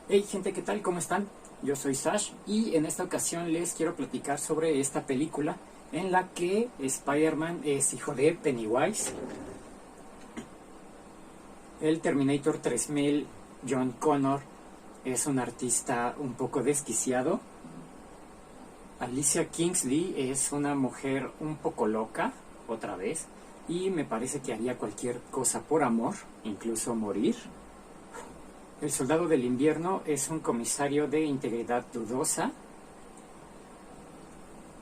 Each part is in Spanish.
Hey gente, ¿qué tal? ¿Cómo están? Yo soy Sash y en esta ocasión les quiero platicar sobre esta película en la que Spider-Man es hijo de Pennywise. El Terminator 3000, John Connor, es un artista un poco desquiciado. Alicia Kingsley es una mujer un poco loca, otra vez, y me parece que haría cualquier cosa por amor, incluso morir. El Soldado del Invierno es un comisario de integridad dudosa.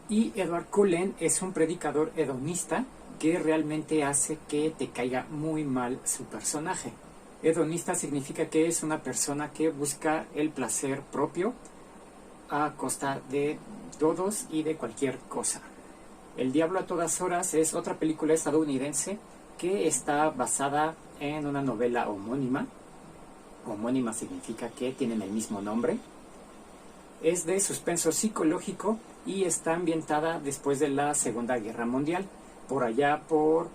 Y Edward Cullen es un predicador hedonista que realmente hace que te caiga muy mal su personaje. Hedonista significa que es una persona que busca el placer propio a costa de todos y de cualquier cosa. El Diablo a todas horas es otra película estadounidense que está basada en una novela homónima. Homónima significa que tienen el mismo nombre. Es de suspenso psicológico y está ambientada después de la Segunda Guerra Mundial, por allá por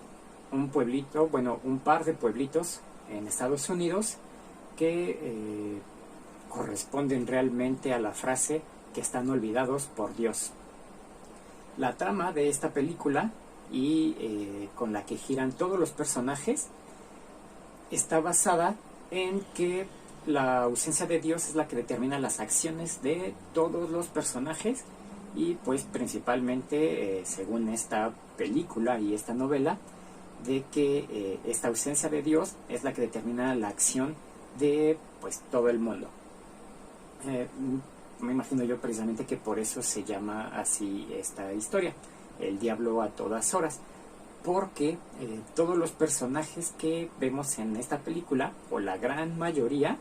un pueblito, bueno, un par de pueblitos en Estados Unidos que corresponden realmente a la frase que están olvidados por Dios. La trama de esta película y con la que giran todos los personajes está basada en que la ausencia de Dios es la que determina las acciones de todos los personajes y pues principalmente según esta película y esta novela de que esta ausencia de Dios es la que determina la acción de pues todo el mundo. Me imagino yo precisamente que por eso se llama así esta historia, El Diablo a todas horas, porque todos los personajes que vemos en esta película, o la gran mayoría,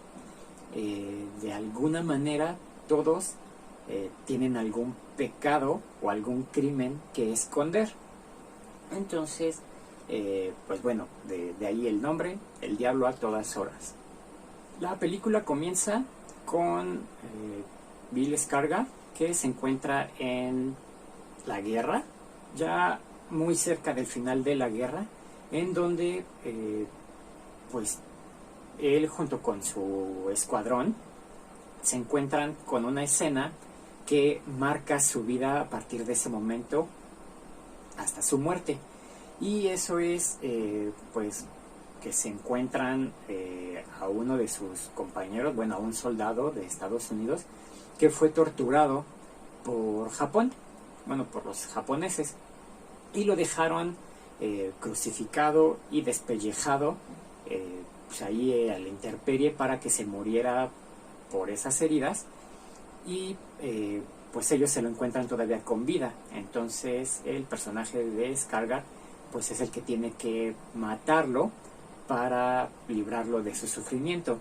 de alguna manera todos tienen algún pecado o algún crimen que esconder. Entonces, pues bueno, de ahí el nombre, El Diablo a todas horas. La película comienza con Bill Skarsgård, que se encuentra en la guerra, ya muy cerca del final de la guerra, en donde pues él junto con su escuadrón se encuentran con una escena que marca su vida a partir de ese momento hasta su muerte. Y eso es pues que se encuentran a uno de sus compañeros, bueno, a un soldado de Estados Unidos que fue torturado por Japón, bueno, por los japoneses, y lo dejaron crucificado y despellejado pues ahí a la intemperie para que se muriera por esas heridas y pues ellos se lo encuentran todavía con vida. Entonces el personaje de Skarsgård pues es el que tiene que matarlo para librarlo de su sufrimiento.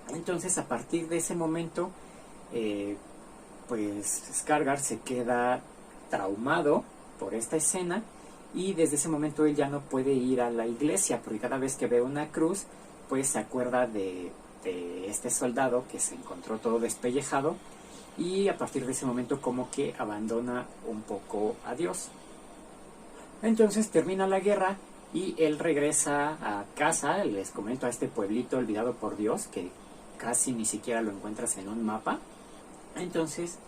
Entonces a partir de ese momento pues Skarsgård se queda traumado por esta escena y desde ese momento él ya no puede ir a la iglesia porque cada vez que ve una cruz pues se acuerda de este soldado que se encontró todo despellejado y a partir de ese momento como que abandona un poco a Dios. Entonces termina la guerra y él regresa a casa, les comento, a este pueblito olvidado por Dios que casi ni siquiera lo encuentras en un mapa. Entonces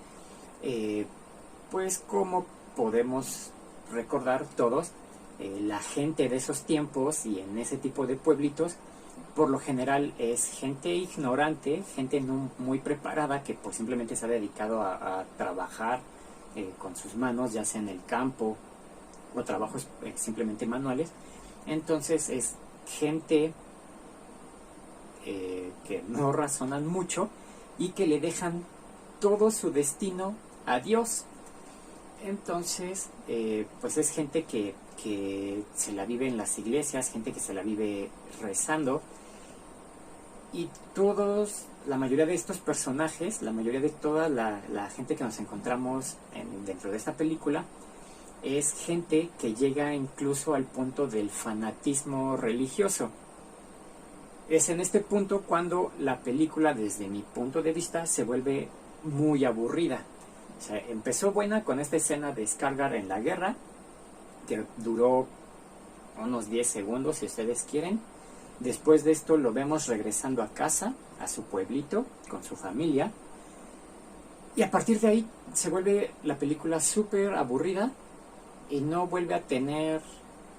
pues como podemos recordar todos, la gente de esos tiempos y en ese tipo de pueblitos por lo general es gente ignorante, gente no muy preparada que pues simplemente se ha dedicado a trabajar con sus manos, ya sea en el campo o trabajos simplemente manuales. Entonces es gente que no razonan mucho y que le dejan todo su destino a Dios. Entonces pues es gente que se la vive en las iglesias, gente que se la vive rezando, y todos, la mayoría de estos personajes, la mayoría de toda la gente que nos encontramos dentro de esta película es gente que llega incluso al punto del fanatismo religioso. Es en este punto cuando la película, desde mi punto de vista, se vuelve muy aburrida. O sea, empezó buena con esta escena de Skarsgård en la guerra, que duró unos 10 segundos si ustedes quieren, Después de esto lo vemos regresando a casa, a su pueblito, con su familia. Y a partir de ahí se vuelve la película súper aburrida y no vuelve a tener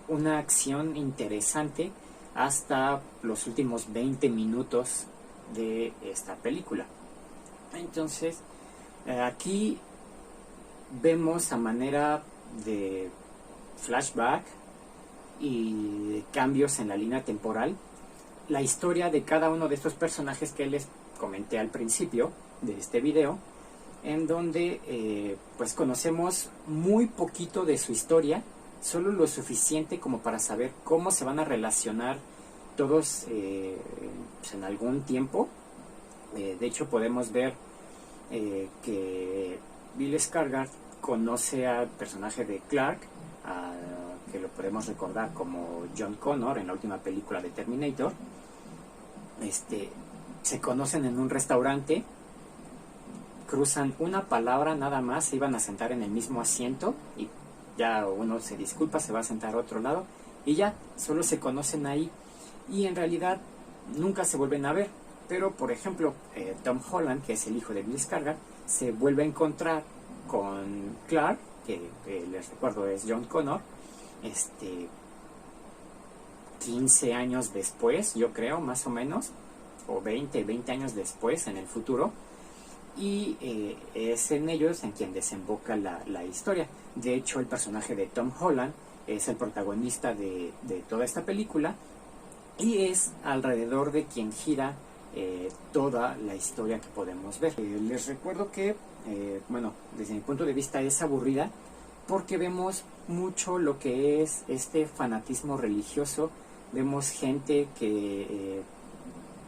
una acción interesante hasta los últimos 20 minutos de esta película. Entonces, aquí vemos a manera de flashback y de cambios en la línea temporal la historia de cada uno de estos personajes que les comenté al principio de este video, en donde pues conocemos muy poquito de su historia, solo lo suficiente como para saber cómo se van a relacionar todos pues en algún tiempo. De hecho podemos ver que Bill Skarsgård conoce al personaje de Clark, que lo podemos recordar como John Connor en la última película de Terminator. Se conocen en un restaurante, cruzan una palabra nada más, se iban a sentar en el mismo asiento y ya uno se disculpa, se va a sentar a otro lado y ya, solo se conocen ahí y en realidad nunca se vuelven a ver. Pero por ejemplo, Tom Holland, que es el hijo de Bill Skarsgård, se vuelve a encontrar con Clark, que les recuerdo es John Connor, 15 años después, yo creo, más o menos, o 20 años después en el futuro, y es en ellos en quien desemboca la historia. De hecho, el personaje de Tom Holland es el protagonista de toda esta película y es alrededor de quien gira toda la historia que podemos ver. Les recuerdo que, bueno, desde mi punto de vista es aburrida porque vemos mucho lo que es este fanatismo religioso. Vemos gente que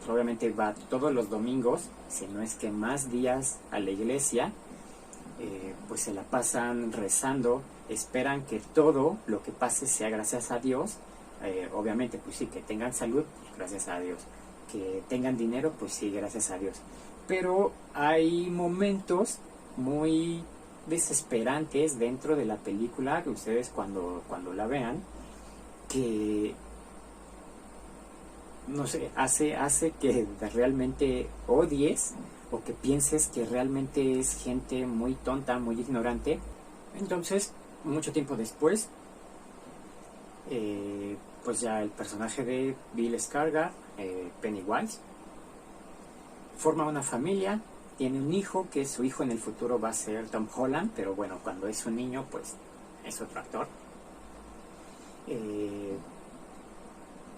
obviamente va todos los domingos, si no es que más días, a la iglesia, pues se la pasan rezando, esperan que todo lo que pase sea gracias a Dios. Obviamente, pues sí, que tengan salud, pues gracias a Dios. Que tengan dinero, pues sí, gracias a Dios. Pero hay momentos muy desesperantes dentro de la película, que ustedes cuando la vean, que no sé, hace que realmente odies o que pienses que realmente es gente muy tonta, muy ignorante. Entonces, mucho tiempo después, pues ya el personaje de Bill Skarsgård, Pennywise, forma una familia, tiene un hijo, que su hijo en el futuro va a ser Tom Holland, pero bueno, cuando es un niño, pues es otro actor.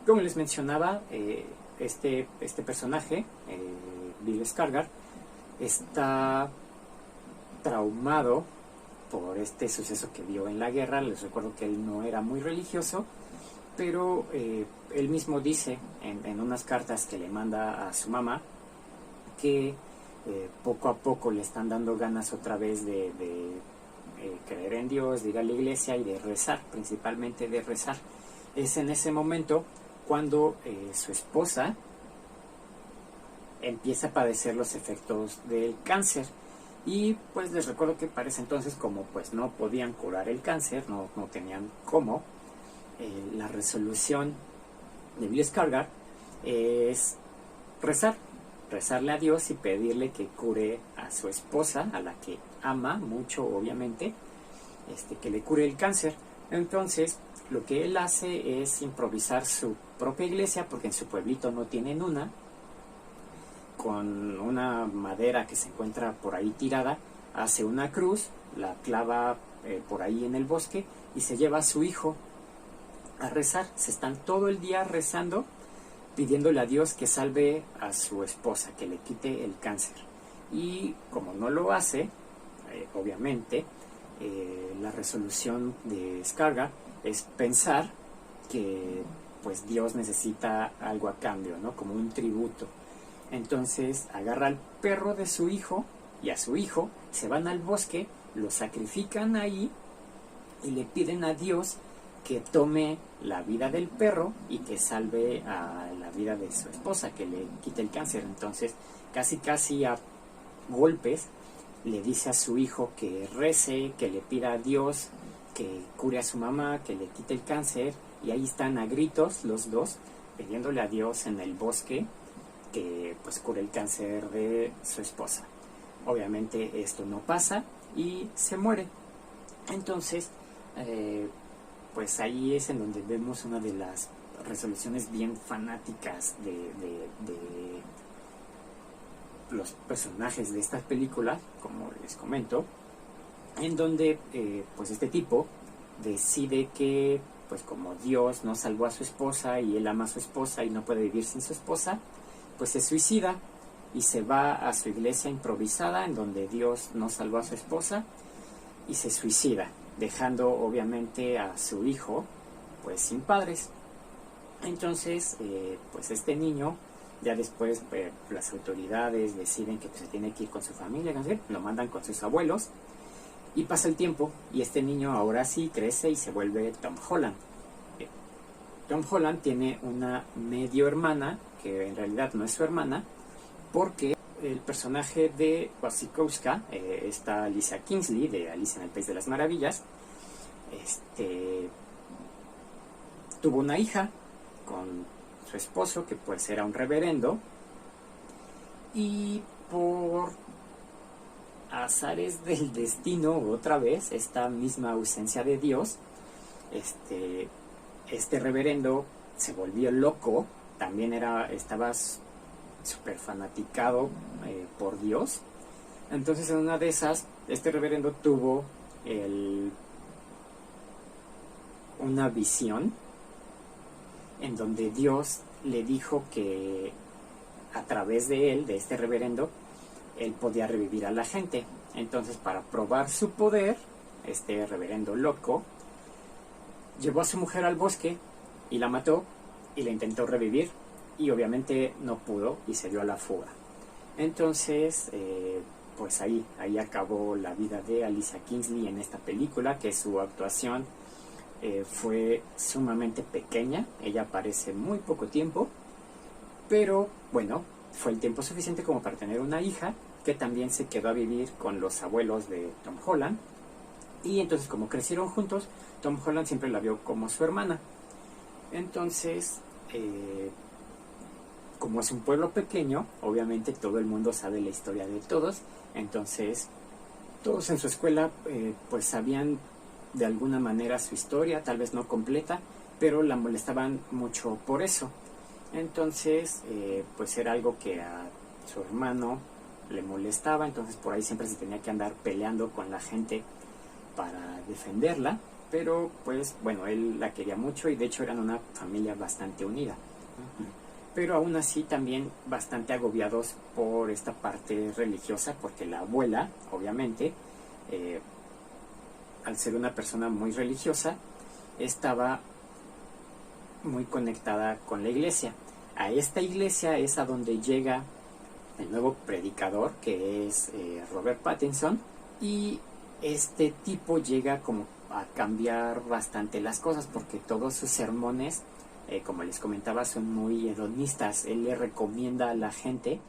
Como les mencionaba, este personaje, Bill Skarsgård, está traumado por este suceso que vio en la guerra. Les recuerdo que él no era muy religioso, pero él mismo dice en unas cartas que le manda a su mamá que poco a poco le están dando ganas otra vez de creer en Dios, de ir a la iglesia y de rezar, principalmente de rezar. Es en ese momento cuando su esposa empieza a padecer los efectos del cáncer. Y pues les recuerdo que para ese entonces, como pues no podían curar el cáncer, no tenían cómo, la resolución de Bill Skarsgård es rezarle a Dios y pedirle que cure a su esposa, a la que ama mucho obviamente, que le cure el cáncer. Entonces lo que él hace es improvisar su propia iglesia, porque en su pueblito no tienen una, con una madera que se encuentra por ahí tirada, hace una cruz, la clava por ahí en el bosque y se lleva a su hijo a rezar. Se están todo el día rezando, pidiéndole a Dios que salve a su esposa, que le quite el cáncer. Y como no lo hace, obviamente, la resolución de Skarsgård es pensar que pues Dios necesita algo a cambio, ¿no? Como un tributo. Entonces agarra al perro de su hijo y a su hijo, se van al bosque, lo sacrifican ahí y le piden a Dios que tome la vida del perro y que salve a la vida de su esposa, que le quite el cáncer. Entonces casi a golpes le dice a su hijo que rece, que le pida a Dios que cure a su mamá, que le quite el cáncer, y ahí están a gritos los dos pidiéndole a Dios en el bosque que pues cure el cáncer de su esposa. Obviamente esto no pasa y se muere. Entonces, pues ahí es en donde vemos una de las resoluciones bien fanáticas de los personajes de esta película, como les comento, en donde pues este tipo decide que pues como Dios no salvó a su esposa y él ama a su esposa y no puede vivir sin su esposa, pues se suicida y se va a su iglesia improvisada en donde Dios no salvó a su esposa y se suicida, dejando obviamente a su hijo pues sin padres. Entonces pues este niño ya después las autoridades deciden que pues, se tiene que ir con su familia, ¿no? Lo mandan con sus abuelos y pasa el tiempo y este niño ahora sí crece y se vuelve Tom Holland. Tom Holland tiene una medio hermana que en realidad no es su hermana, porque el personaje de Wasikowska, esta Alicia Kingsley de Alicia en el País de las Maravillas, tuvo una hija con su esposo que pues era un reverendo, y por azares del destino, otra vez esta misma ausencia de Dios, este reverendo se volvió loco, también estaba súper fanaticado por Dios. Entonces en una de esas este reverendo tuvo una visión en donde Dios le dijo que a través de él, de este reverendo, él podía revivir a la gente. Entonces, para probar su poder, este reverendo loco llevó a su mujer al bosque y la mató y la intentó revivir y obviamente no pudo y se dio a la fuga. Entonces, pues ahí acabó la vida de Alicia Kingsley en esta película, que su actuación fue sumamente pequeña. Ella aparece muy poco tiempo, pero bueno, fue el tiempo suficiente como para tener una hija que también se quedó a vivir con los abuelos de Tom Holland, y entonces como crecieron juntos, Tom Holland siempre la vio como su hermana. Entonces, como es un pueblo pequeño, obviamente todo el mundo sabe la historia de todos, entonces todos en su escuela pues sabían de alguna manera su historia, tal vez no completa, pero la molestaban mucho por eso. Entonces, pues era algo que a su hermano le molestaba, entonces por ahí siempre se tenía que andar peleando con la gente para defenderla, pero pues bueno, él la quería mucho y de hecho eran una familia bastante unida. Pero aún así también bastante agobiados por esta parte religiosa, porque la abuela, obviamente, al ser una persona muy religiosa, estaba muy conectada con la iglesia. A esta iglesia es a donde llega el nuevo predicador, que es Robert Pattinson, y este tipo llega como a cambiar bastante las cosas, porque todos sus sermones, como les comentaba, son muy hedonistas. Él le recomienda a la gente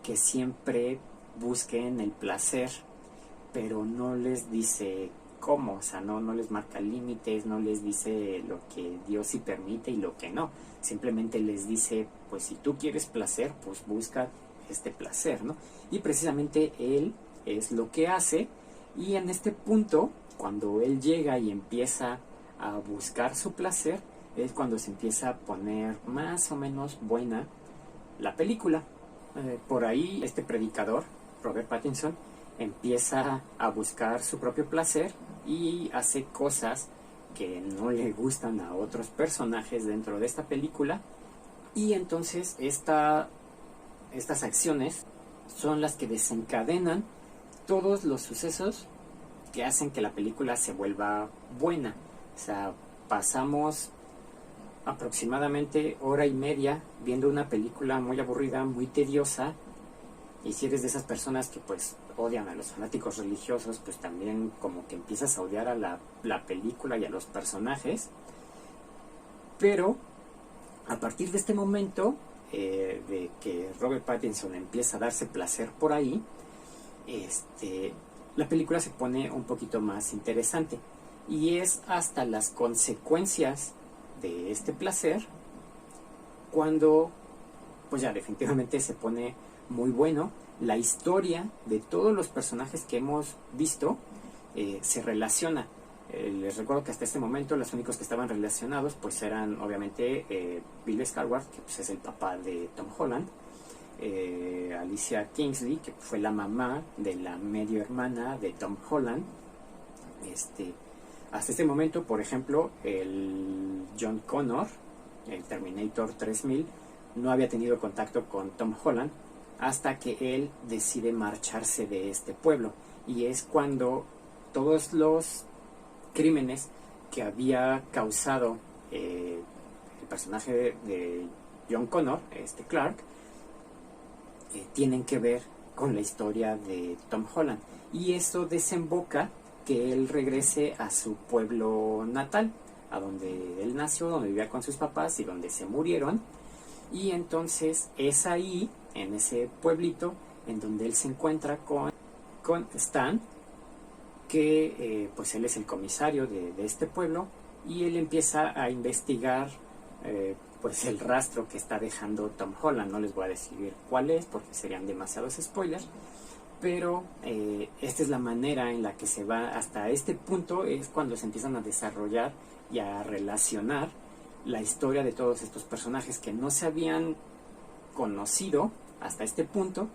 que siempre busquen el placer, pero no les dice cómo, o sea, no les marca límites, no les dice lo que Dios sí permite y lo que no. Simplemente les dice, pues si tú quieres placer, pues busca este placer, ¿no? Y precisamente él es lo que hace, y en este punto, cuando él llega y empieza a buscar su placer, es cuando se empieza a poner más o menos buena la película. Por ahí este predicador, Robert Pattinson, empieza a buscar su propio placer y hace cosas que no le gustan a otros personajes dentro de esta película, y entonces estas acciones son las que desencadenan todos los sucesos que hacen que la película se vuelva buena. O sea, pasamos aproximadamente hora y media viendo una película muy aburrida, muy tediosa, y si eres de esas personas que pues odian a los fanáticos religiosos, pues también como que empiezas a odiar a la película y a los personajes. Pero a partir de este momento, de que Robert Pattinson empieza a darse placer por ahí, la película se pone un poquito más interesante, y es hasta las consecuencias de este placer cuando pues ya definitivamente se pone muy bueno. La historia de todos los personajes que hemos visto se relaciona. Les recuerdo que hasta este momento los únicos que estaban relacionados pues eran obviamente Bill Skarsgård, que pues, es el papá de Tom Holland, Alicia Kingsley, que fue la mamá de la medio hermana de Tom Holland. Hasta este momento, por ejemplo, el John Connor, el Terminator 3000, no había tenido contacto con Tom Holland hasta que él decide marcharse de este pueblo, y es cuando todos los crímenes que había causado el personaje de John Connor, Clark, tienen que ver con la historia de Tom Holland, y eso desemboca que él regrese a su pueblo natal, a donde él nació, donde vivía con sus papás y donde se murieron. Y entonces es ahí, en ese pueblito, en donde él se encuentra con Stan, que pues él es el comisario de este pueblo, y él empieza a investigar pues el rastro que está dejando Tom Holland. No les voy a decir cuál es porque serían demasiados spoilers, pero esta es la manera en la que se va hasta este punto. Es cuando se empiezan a desarrollar y a relacionar la historia de todos estos personajes que no se habían conocido hasta este punto,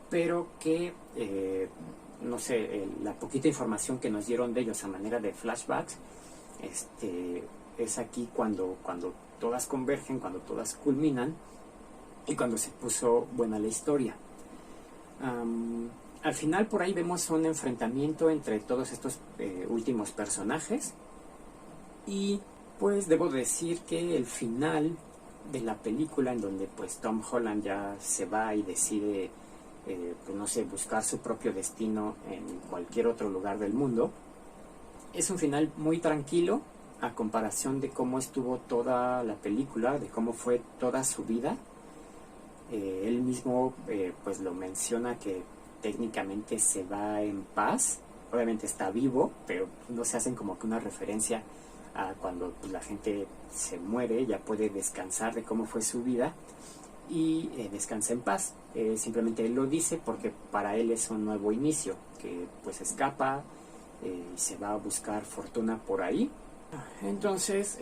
pero que no sé, la poquita información que nos dieron de ellos a manera de flashbacks, es aquí cuando todas convergen, cuando todas culminan y cuando se puso buena la historia. Al final por ahí vemos un enfrentamiento entre todos estos últimos personajes, y pues debo decir que el final de la película, en donde pues Tom Holland ya se va y decide pues no sé, buscar su propio destino en cualquier otro lugar del mundo, es un final muy tranquilo a comparación de cómo estuvo toda la película, de cómo fue toda su vida. Él mismo pues lo menciona, que técnicamente se va en paz. Obviamente está vivo, pero no se hacen como que una referencia a cuando pues, la gente se muere, ya puede descansar de cómo fue su vida y descansa en paz. Simplemente él lo dice porque para él es un nuevo inicio, que pues escapa y se va a buscar fortuna por ahí. Entonces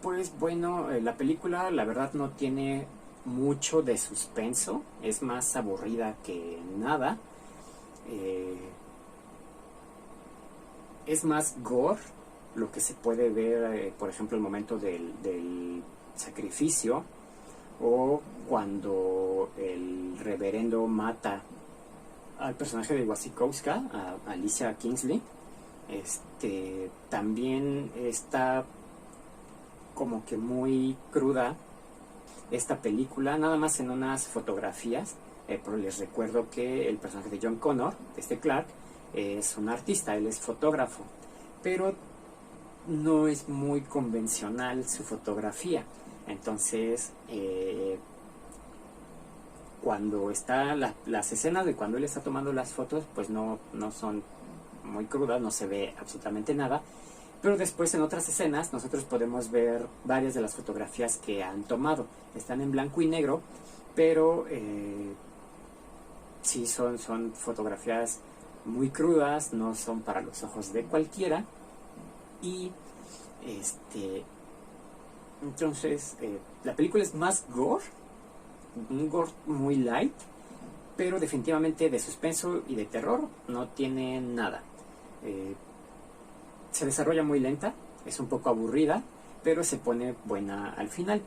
pues bueno, la película la verdad no tiene mucho de suspenso, es más aburrida que nada. Es más gore lo que se puede ver, por ejemplo, el momento del sacrificio, o cuando el reverendo mata al personaje de Wasikowska, a Alicia Kingsley. También está como que muy cruda esta película, nada más en unas fotografías, pero les recuerdo que el personaje de John Connor, Clark, es un artista, él es fotógrafo, pero no es muy convencional su fotografía. Entonces cuando está las escenas de cuando él está tomando las fotos, pues no son muy crudas, no se ve absolutamente nada, pero después en otras escenas nosotros podemos ver varias de las fotografías que han tomado. Están en blanco y negro, pero sí son fotografías muy crudas, no son para los ojos de cualquiera. Y entonces la película es más gore, un gore muy light, pero definitivamente de suspenso y de terror no tiene nada. Se desarrolla muy lenta, es un poco aburrida, pero se pone buena al final.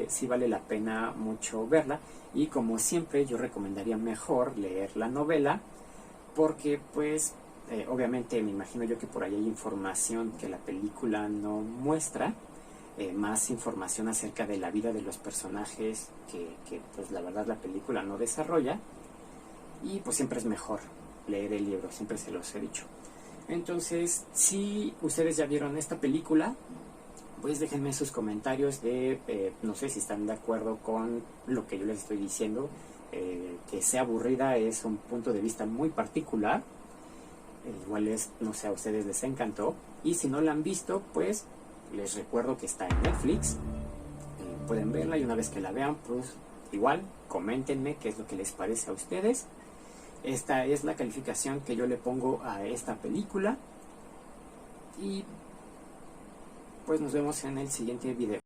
Sí vale la pena mucho verla, y como siempre yo recomendaría mejor leer la novela, porque pues obviamente me imagino yo que por ahí hay información que la película no muestra, más información acerca de la vida de los personajes que pues la verdad la película no desarrolla, y pues siempre es mejor leer el libro, siempre se los he dicho. Entonces, si ustedes ya vieron esta película, pues déjenme sus comentarios de, no sé si están de acuerdo con lo que yo les estoy diciendo. Que sea aburrida es un punto de vista muy particular. Igual no sé, a ustedes les encantó. Y si no la han visto, pues les recuerdo que está en Netflix. pueden verla y una vez que la vean, pues igual, coméntenme qué es lo que les parece a ustedes. Esta es la calificación que yo le pongo a esta película. Y pues nos vemos en el siguiente video.